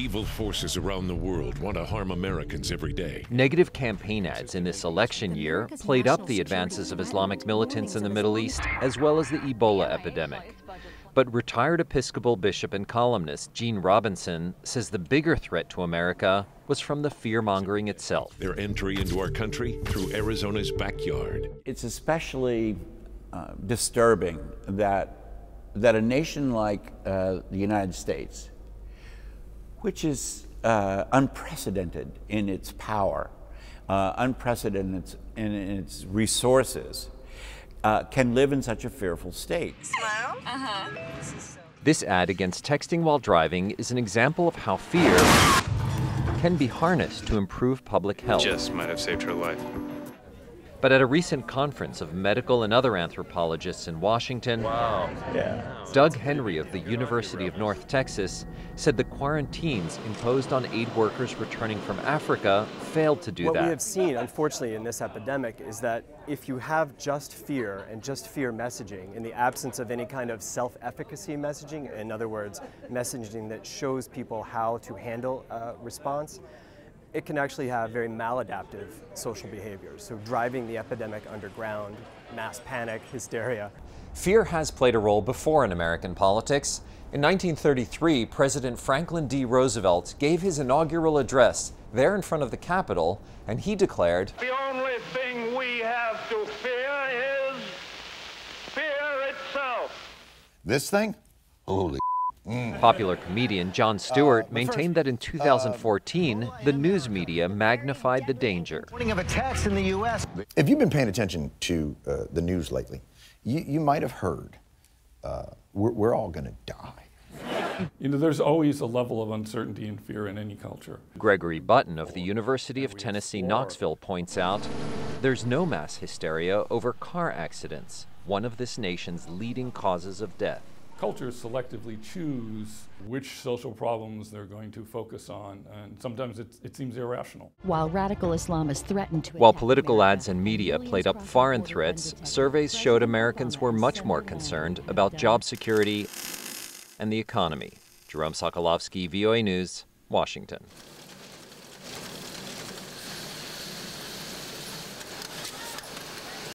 Evil forces around the world want to harm Americans every day. Negative campaign ads in this election year played up the advances of Islamic militants in the Middle East, as well as the Ebola epidemic. But retired Episcopal bishop and columnist Gene Robinson says the bigger threat to America was from the fear-mongering itself. Their entry into our country through Arizona's backyard. It's especially disturbing that a nation like the United States, which is unprecedented in its power, unprecedented in its resources, can live in such a fearful state. Smile? This ad against texting while driving is an example of how fear can be harnessed to improve public health. Just might have saved her life. But at a recent conference of medical and other anthropologists in Washington, Doug Henry of the University of North Texas said the quarantines imposed on aid workers returning from Africa failed to do that. What we have seen, unfortunately, in this epidemic is that if you have just fear and just fear messaging in the absence of any kind of self-efficacy messaging, in other words, messaging that shows people how to handle a response, it can actually have very maladaptive social behaviors. So driving the epidemic underground, mass panic, hysteria. Fear has played a role before in American politics. In 1933, President Franklin D. Roosevelt gave his inaugural address there in front of the Capitol, and he declared, "The only thing we have to fear is fear itself." This thing? Holy Popular comedian Jon Stewart maintained that in 2014, the news media magnified the danger. Of attacks in the U.S. If you've been paying attention to the news lately, you might have heard we're all going to die. You know, there's always a level of uncertainty and fear in any culture. Gregory Button of the University of Tennessee, Knoxville points out there's no mass hysteria over car accidents, one of this nation's leading causes of death. Cultures selectively choose which social problems they're going to focus on, and sometimes it seems irrational. While radical Islamists threatened to While political ads and media played up foreign threats, surveys showed Americans were much more concerned about job security and the economy. Jerome Socolovsky, VOA News, Washington.